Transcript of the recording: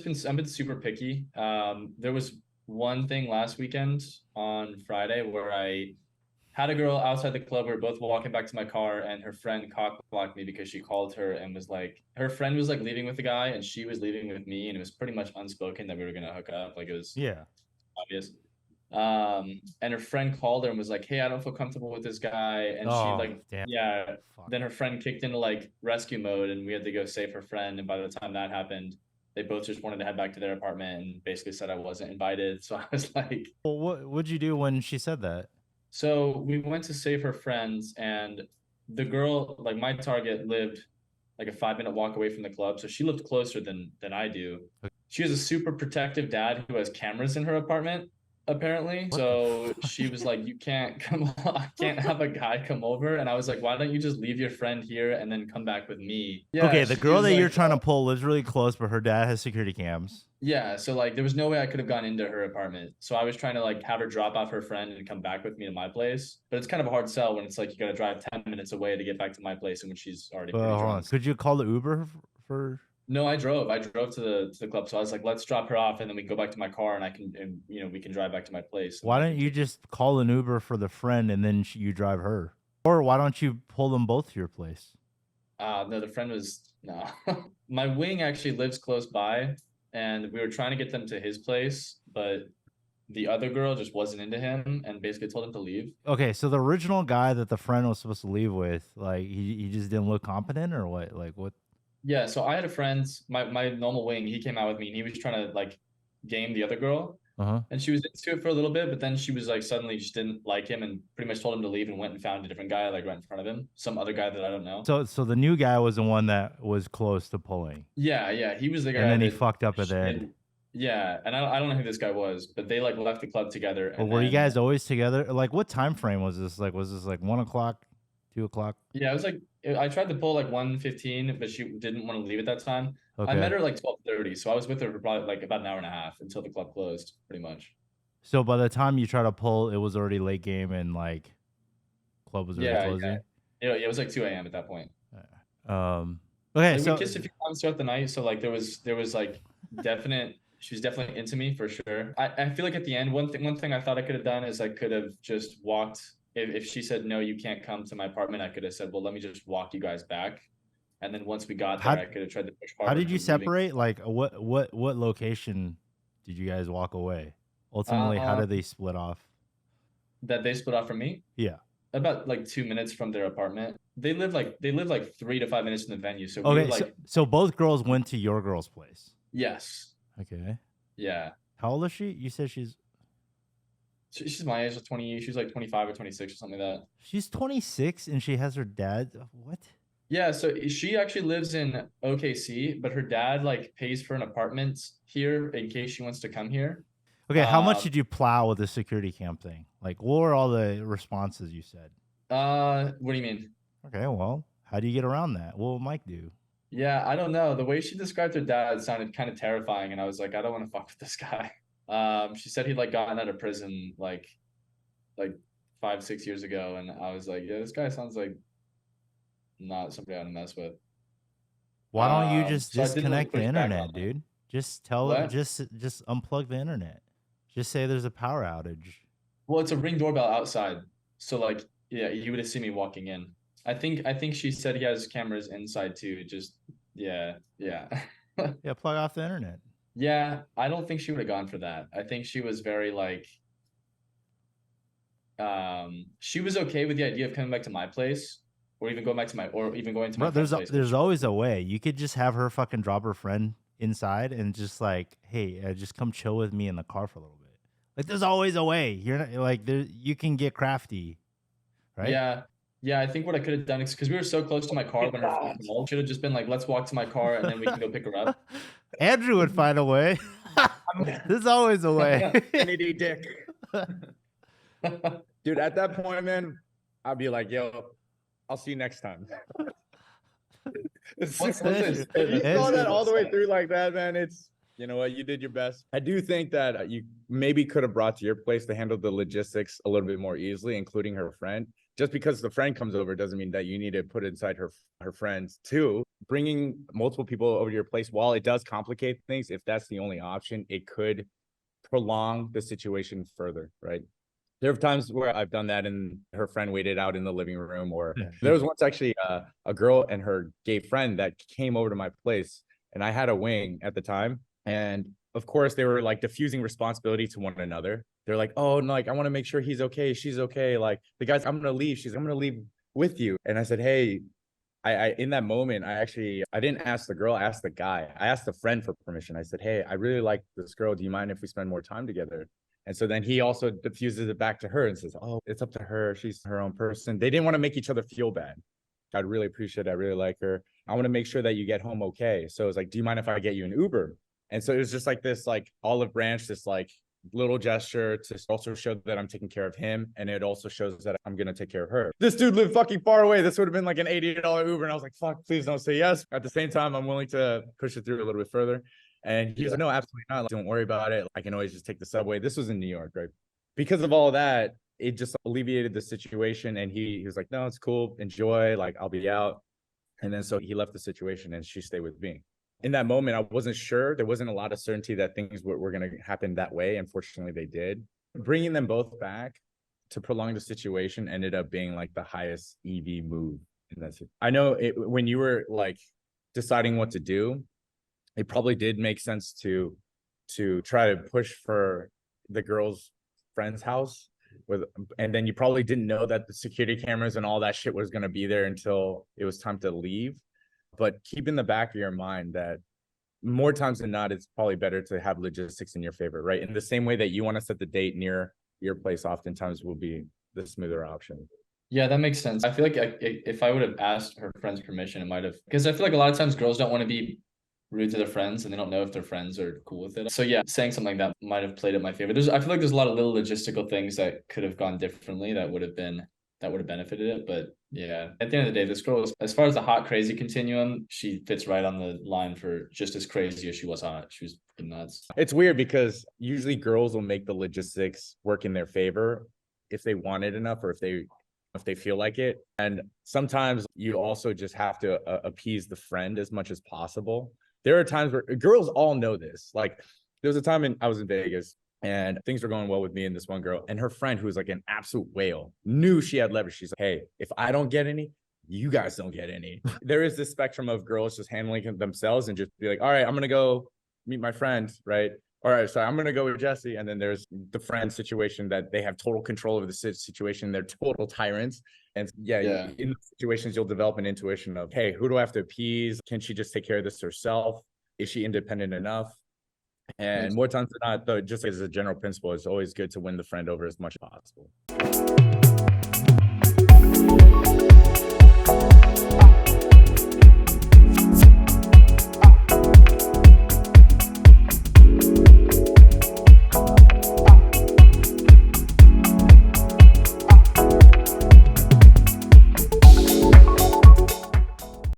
I've been super picky. There was one thing last weekend on Friday where I had a girl outside the club. We were both walking back to my car, and her friend cock blocked me because she called her and was like, her friend was like leaving with the guy, and she was leaving with me, and it was pretty much unspoken that we were gonna hook up. Like it was Yeah. obvious. And her friend called her and was like, "Hey, I don't feel comfortable with this guy," and she Oh, like, damn. yeah. Fuck. Then her friend kicked into like rescue mode, and we had to go save her friend. And by the time that happened, they both just wanted to head back to their apartment and basically said I wasn't invited. So I was like, Well, what'd you do when she said that? so we went to save her friends, and the girl, like my target, lived like a 5 minute walk away from the club, so she lived closer than I do. She has a super protective dad who has cameras in her apartment, apparently. What the So fuck? she was like, "You can't come on, I can't have a guy come over." And I was like, "Why don't you just leave your friend here and then come back with me?" Yeah, Okay, the she girl was that you're like, trying to pull lives really close, but her dad has security cams. yeah, so like there was no way I could have gone into her apartment. So I was trying to like have her drop off her friend and come back with me to my place. But it's kind of a hard sell when it's like you got to drive 10 minutes away to get back to my place and when she's already But pretty hold on, drunk. could you call the Uber for? No, I drove. I drove to the club. So I was like, let's drop her off and then we can go back to my car and I can and we can drive back to my place and then Why I don't can you take you. just call an Uber for the friend and then you drive her? Or why don't you pull them both to your place? No, the friend was no. My wing actually lives close by and we were trying to get them to his place, but the other girl just wasn't into him and basically told him to leave. Okay, so the original guy that the friend was supposed to leave with, like he just didn't look competent or what? Like what? Yeah, so I had a friend, my normal wing, he came out with me and he was trying to like game the other girl. Uh-huh. And she was into it for a little bit, but then she was like suddenly just didn't like him and pretty much told him to leave and went and found a different guy like right in front of him. Some other guy that I don't know. So the new guy was the one that was close to pulling. Yeah, yeah. He was the And guy then he that fucked up at the end. yeah, and I don't know who this guy was, but they like left the club together But and were you then guys always together? Like what time frame was this? Like was this like 1 o'clock, 2 o'clock? yeah, it was like I tried to pull like 1:15, but she didn't want to leave at that time. I met Okay. her like 12:30, so I was with her for probably like about an hour and a half until the club closed, pretty much. So by the time you try to pull, it was already late game and like club was already Yeah, closing. yeah. It was like 2 a.m. at that point. Okay, Like we so kissed a few times throughout the night, so like there was like definite she was definitely into me for sure. I feel like at the end one thing I thought I could have done is I could have just walked if she said no, you can't come to my apartment, I could have said, well, let me just walk you guys back. And then once we got there, how I could have tried to push how harder did you for leaving. separate? Like what location did you guys walk away? Ultimately, how Uh, did they split off? that they split off from me Yeah. about like 2 minutes from their apartment. They live like 3 to 5 minutes from the venue, so we were Okay, so like, so both girls went to your girl's place. yes, Okay. yeah. How old is she? You said She's my age, 20. She's like 25 or 26 or something like that. she's 26 and she has her dad. What? Yeah, so she actually lives in OKC, but her dad like pays for an apartment here in case she wants to come here. Okay, how much Um, did you plow with the security cam thing? Like, what were all the responses you said? what do you mean? Okay, well, how do you get around that? What will Mike do? Yeah, I don't know. The way she described her dad sounded kind of terrifying, and I was like, I don't want to fuck with this guy. She said he'd like gotten out of prison like 5, 6 years ago, and I was like, yeah, this guy sounds like not somebody I want to mess with. Why don't you just So I didn't really disconnect the push back on internet, that. dude? Just tell it, What? just unplug the internet. Just say there's a power outage. Well, it's a Ring doorbell outside, so like, yeah, you would have seen me walking in. I think she said he has cameras inside too. Just yeah, yeah, Yeah, plug off the internet. yeah. I don't think she would have gone for that. I think she was very like, she was okay with the idea of coming back to my place, or even going back to my, or even going to my Bro, friend's place. But there's always a way. You could just have her fucking drop her friend inside and just like, hey, just come chill with me in the car for a little bit. Like, there's always a way. You're not like there. You can get crafty, right? yeah, yeah. I think what I could have done is because we were so close to my car when her friend called, should have just been like, let's walk to my car and then we can go pick her up. Andrew would find a way. There's always a way. Kennedy dick. Dude, at that point, man, I'd be like, yo, I'll see you next time. If you saw that all the way through like that, man, it's, you know what, you did your best. I do think that you maybe could have brought to your place to handle the logistics a little bit more easily, including her friend. just because the friend comes over doesn't mean that you need to put inside her friends too. Bringing multiple people over to your place, while it does complicate things, if that's the only option, it could prolong the situation further, right? There are times where I've done that and her friend waited out in the living room, or there was once actually a girl and her gay friend that came over to my place, and I had a wing at the time. And of course they were like diffusing responsibility to one another. They're like, oh, no, like I want to make sure he's okay. She's okay. Like the guy's, I'm going to leave. I'm going to leave with you. And I said, hey, I in that moment, I didn't ask the girl, I asked the guy. I asked a friend for permission. I said, hey, I really like this girl. Do you mind if we spend more time together? And so then he also diffuses it back to her and says, oh, it's up to her. She's her own person. They didn't want to make each other feel bad. I'd really appreciate it. I really like her. I want to make sure that you get home okay. So it's like, do you mind if I get you an Uber? And so it was just like this like olive branch, this like little gesture to also show that I'm taking care of him. And it also shows that I'm going to take care of her. This dude lived fucking far away. This would have been like an $80 Uber. And I was like, fuck, please don't say yes. At the same time, I'm willing to push it through a little bit further. And he was like, no, absolutely not. Like, don't worry about it. I can always just take the subway. This was in New York, right? Because of all of that, it just alleviated the situation. And he was like, no, it's cool. Enjoy. Like, I'll be out. And then so he left the situation and she stayed with me. In that moment, I wasn't sure. There wasn't a lot of certainty that things were going to happen that way. Unfortunately, they did. Bringing them both back to prolong the situation ended up being like the highest EV move. And that's it. I know when you were like deciding what to do, it probably did make sense to try to push for the girl's friend's house and then you probably didn't know that the security cameras and all that shit was going to be there until it was time to leave. But keep in the back of your mind that more times than not, it's probably better to have logistics in your favor, right? In the same way that you want to set the date near your place oftentimes will be the smoother option. Yeah, that makes sense. I feel like if I would have asked her friend's permission, it might have, because I feel like a lot of times girls don't want to be rude to their friends and they don't know if their friends are cool with it. So yeah, saying something like that might have played in my favor. I feel like there's a lot of little logistical things that could have gone differently that would have benefited it. But yeah, at the end of the day, this girl, as far as the hot crazy continuum, she fits right on the line for just as crazy as she was hot. She was nuts. It's weird because usually girls will make the logistics work in their favor if they want it enough or if they feel like it. And sometimes you also just have to appease the friend as much as possible. There are times where girls all know this. Like there was a time I was in Vegas and things were going well with me and this one girl, and her friend, who was like an absolute whale, knew she had leverage. She's like, hey, if I don't get any, you guys don't get any. There is this spectrum of girls just handling themselves and just be like, all right, I'm going to go meet my friend, right? All right, so I'm going to go with Jesse. And then there's the friend situation that they have total control over the situation. They're total tyrants. And yeah, in situations, you'll develop an intuition of, hey, who do I have to appease? Can she just take care of this herself? Is she independent enough? And more times than not, though, just as a general principle, it's always good to win the friend over as much as possible.